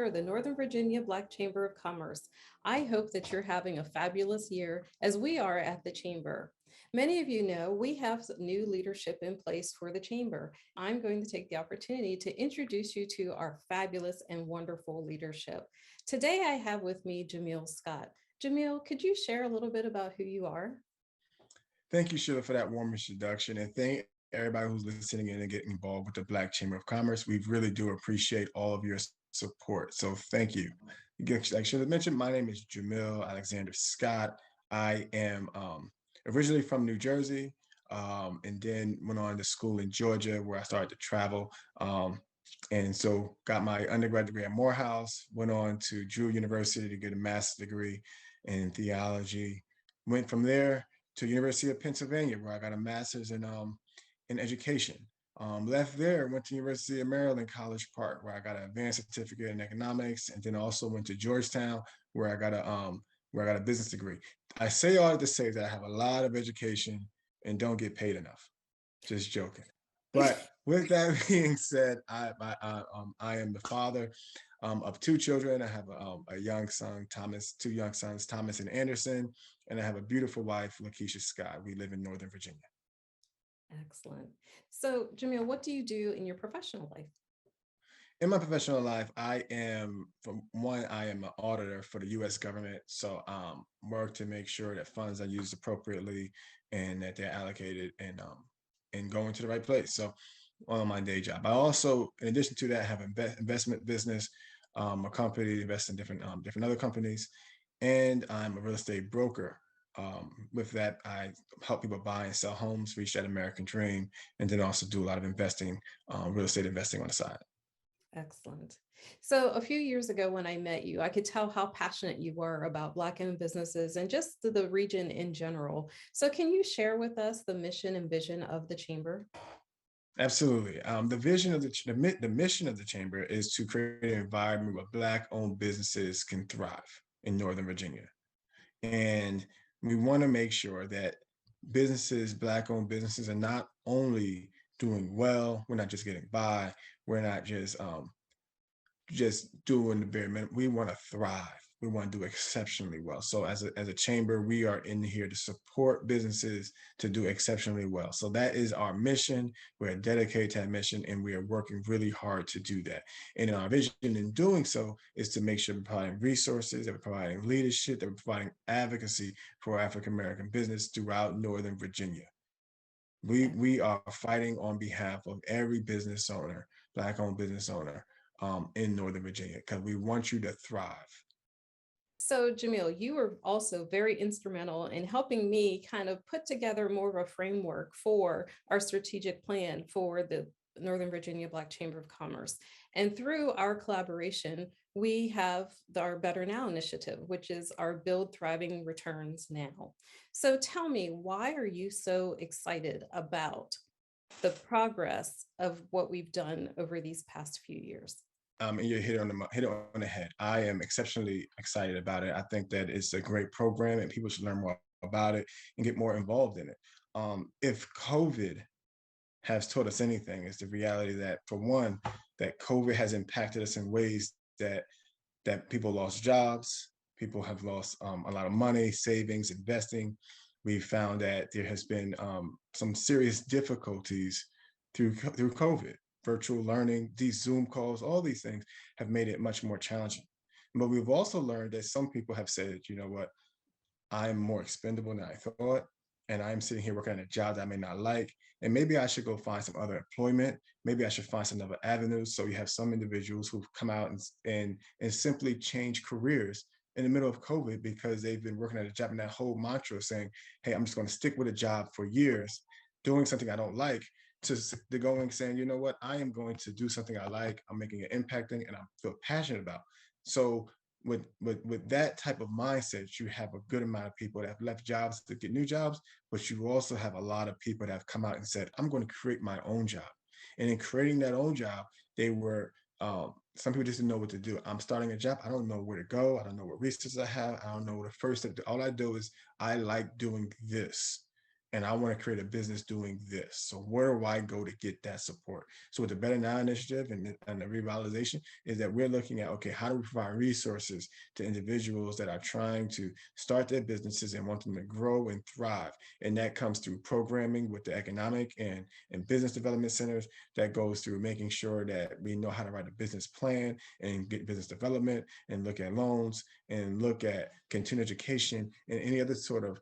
are the Northern Virginia Black Chamber of Commerce. I hope that you're having a fabulous year as we are at the Chamber. Many of you know we have new leadership in place for the Chamber. I'm going to take the opportunity to introduce you to our fabulous and wonderful leadership. Today I have with me Jameel Scott. Jameel, could you share a little bit about who you are? Thank you, Sheila, for that warm introduction. And thank everybody who's listening in and getting involved with the Black Chamber of Commerce. We really do appreciate all of your support. So thank you. Like I should have mentioned, my name is Jameel Alexander Scott. I am originally from New Jersey, and then went on to school in Georgia where I started to travel. And so got my undergrad degree at Morehouse, went on to Drew University to get a master's degree in theology. Went from there to University of Pennsylvania, where I got a master's in education. Left there, went to University of Maryland, College Park, where I got an advanced certificate in economics, and then also went to Georgetown, where I got a business degree. I say all to say that I have a lot of education and don't get paid enough. Just joking. But with that being said, I am the father of two children. I have a young son, Thomas, two young sons, Thomas and Anderson, and I have a beautiful wife, Lakeisha Scott. We live in Northern Virginia. Excellent. So, Jameel, what do you do in your professional life? In my professional life, I am an auditor for the U.S. government. So work to make sure that funds are used appropriately and that they're allocated and going to the right place. So on my day job, I also, in addition to that, have an investment business, a company invest in different other companies, and I'm a real estate broker. With that, I help people buy and sell homes, reach that American dream, and then also do a lot of investing, real estate investing on the side. Excellent. So, a few years ago when I met you, I could tell how passionate you were about Black owned businesses and just the region in general. So, can you share with us the mission and vision of the Chamber? Absolutely. The vision of the mission of the chamber is to create an environment where Black-owned businesses can thrive in Northern Virginia, and we want to make sure that Black-owned businesses, are not only doing well. We're not just getting by. We're not just doing the bare minimum. We want to thrive. We want to do exceptionally well. So as a chamber, we are in here to support businesses to do exceptionally well. So that is our mission. We're dedicated to that mission, and we are working really hard to do that. And in our vision in doing so is to make sure we're providing resources, that we're providing leadership, that we're providing advocacy for African American business throughout Northern Virginia. We are fighting on behalf of every business owner, Black-owned business owner, in Northern Virginia, because we want you to thrive. So, Jamil, you were also very instrumental in helping me kind of put together more of a framework for our strategic plan for the Northern Virginia Black Chamber of Commerce. And through our collaboration, we have our Better Now initiative, which is our Build Thriving Returns Now. So tell me, why are you so excited about the progress of what we've done over these past few years? And you hit it on the head. I am exceptionally excited about it. I think that it's a great program, and people should learn more about it and get more involved in it. If COVID has taught us anything, is the reality that, for one, that COVID has impacted us in ways that people lost jobs, people have lost a lot of money, savings, investing. We found that there has been some serious difficulties through COVID. Virtual learning, these Zoom calls, all these things have made it much more challenging. But we've also learned that some people have said, you know what, I'm more expendable than I thought, and I'm sitting here working at a job that I may not like, and maybe I should go find some other employment. Maybe I should find some other avenues. So you have some individuals who've come out and simply change careers in the middle of COVID because they've been working at a job, and that whole mantra of saying, "Hey, I'm just going to stick with a job for years, doing something I don't like." To going saying, you know what, I am going to do something I like, I'm making an impact thing, and I feel passionate about. So with that type of mindset, you have a good amount of people that have left jobs to get new jobs, but you also have a lot of people that have come out and said, I'm going to create my own job. And in creating that own job, they were some people just didn't know what to do. I'm starting a job. I don't know where to go. I don't know what resources I have. I don't know what the first step. All I do is I like doing this. and I want to create a business doing this. So where do I go to get that support? So with the Better Now initiative and the revitalization is that we're looking at, okay, how do we provide resources to individuals that are trying to start their businesses and want them to grow and thrive? And that comes through programming with the economic and business development centers. That goes through making sure that we know how to write a business plan and get business development and look at loans and look at continuing education and any other sort of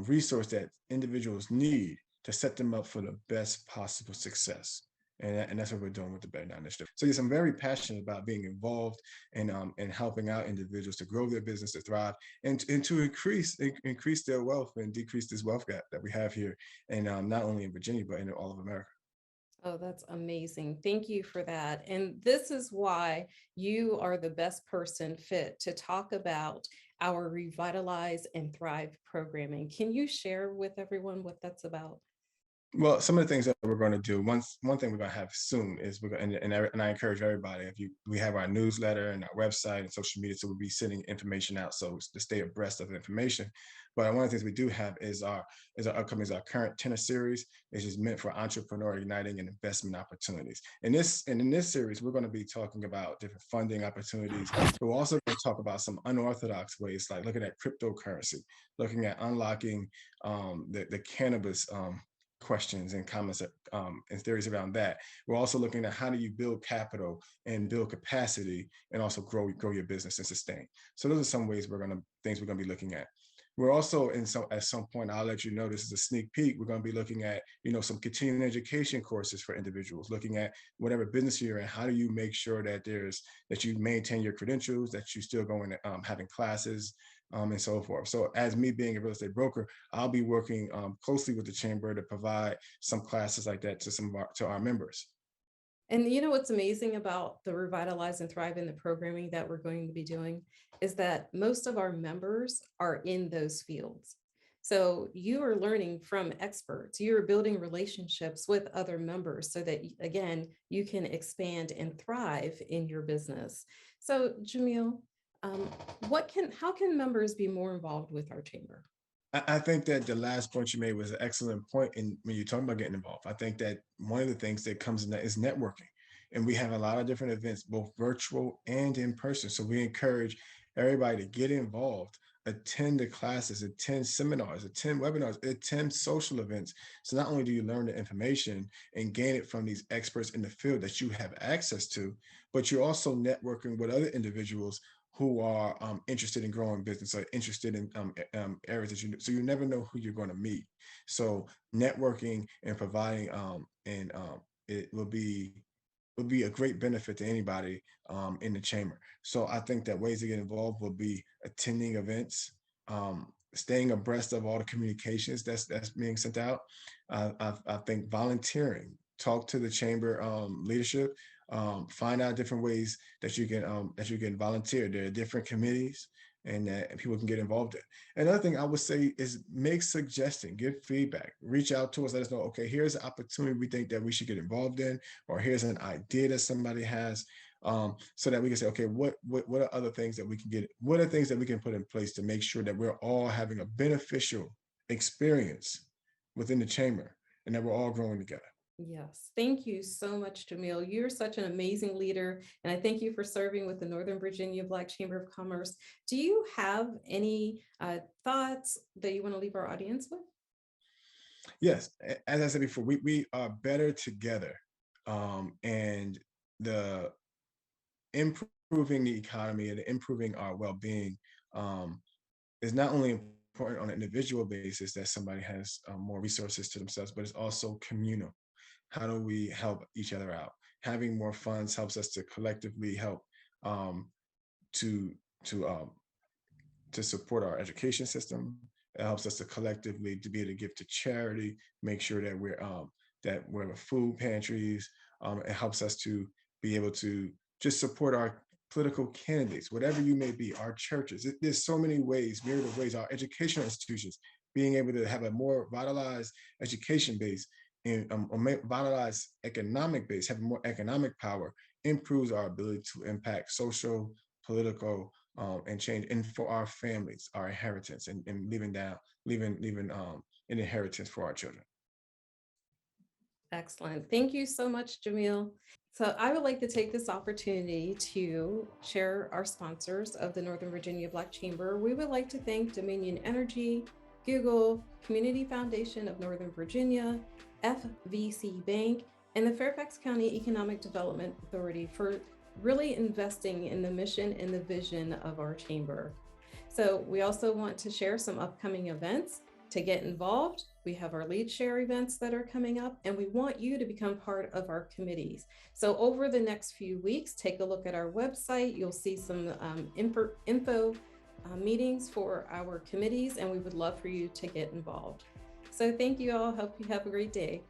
resource that individuals need to set them up for the best possible success. And that's what we're doing with the Better Now Initiative. So yes, I'm very passionate about being involved and helping out individuals to grow their business, to thrive, and to increase their wealth and decrease this wealth gap that we have here, and not only in Virginia but in all of America. Oh, that's amazing. Thank you for that. And this is why you are the best person fit to talk about our Revitalize and Thrive programming. Can you share with everyone what that's about? Well, some of the things that we're going to do, one thing we're going to have soon is and I encourage everybody, if we have our newsletter and our website and social media, so we'll be sending information out so to stay abreast of the information. But one of the things we do have is our our current tenor series, which is meant for entrepreneur igniting and investment opportunities. In this series, we're going to be talking about different funding opportunities, but we're also going to talk about some unorthodox ways, like looking at cryptocurrency, looking at unlocking the cannabis questions and comments and theories around that. We're also looking at how do you build capital and build capacity and also grow your business and sustain. So those are some ways things we're going to be looking at. We're also at some point, I'll let you know, this is a sneak peek. We're going to be looking at, some continuing education courses for individuals, looking at whatever business you're in. How do you make sure that you maintain your credentials, that you still going having classes, and so forth. So as me being a real estate broker, I'll be working closely with the chamber to provide some classes like that to our members. And you know what's amazing about the Revitalize and Thrive in the programming that we're going to be doing is that most of our members are in those fields. So you are learning from experts, you are building relationships with other members so that, again, you can expand and thrive in your business. So, Jameel, um, how can members be more involved with our chamber? I think that the last point you made was an excellent point. And when you're talking about getting involved, I think that one of the things that comes in that is networking. And we have a lot of different events, both virtual and in person. So we encourage everybody to get involved, attend the classes, attend seminars, attend webinars, attend social events. So not only do you learn the information and gain it from these experts in the field that you have access to, but you're also networking with other individuals who are interested in growing business or interested in areas that so you never know who you're going to meet. So networking and providing it will be a great benefit to anybody in the chamber. So I think that ways to get involved will be attending events, staying abreast of all the communications that's being sent out. I think volunteering, talk to the chamber leadership, find out different ways that you can volunteer. There are different committees and that people can get involved in. Another thing I would say is make suggestions, give feedback, reach out to us, let us know, okay, here's an opportunity we think that we should get involved in, or here's an idea that somebody has, so that we can say, okay, what are other things that we can get, what are things that we can put in place to make sure that we're all having a beneficial experience within the chamber and that we're all growing together. Yes, thank you so much, Jameel. You're such an amazing leader, and I thank you for serving with the Northern Virginia Black Chamber of Commerce. Do you have any thoughts that you want to leave our audience with? Yes, as I said before, we are better together, and the improving the economy and improving our well-being is not only important on an individual basis that somebody has more resources to themselves, but it's also communal. How do we help each other out? Having more funds helps us to collectively help um, to to um, to support our education system. It helps us to collectively to be able to give to charity, make sure that we're food pantries. It helps us to be able to just support our political candidates, whatever you may be, our churches. There's so many ways, myriad of ways, our educational institutions, being able to have a more vitalized education base and a vitalized economic base, having more economic power improves our ability to impact social, political, and change, and for our families, our inheritance, and leaving an inheritance for our children. Excellent. Thank you so much, Jameel. So I would like to take this opportunity to share our sponsors of the Northern Virginia Black Chamber. We would like to thank Dominion Energy, Google, Community Foundation of Northern Virginia, FVC Bank, and the Fairfax County Economic Development Authority for really investing in the mission and the vision of our chamber. So we also want to share some upcoming events. To get involved, we have our lead share events that are coming up, and we want you to become part of our committees. So over the next few weeks, take a look at our website. You'll see some info meetings for our committees, and we would love for you to get involved. So thank you all. Hope you have a great day.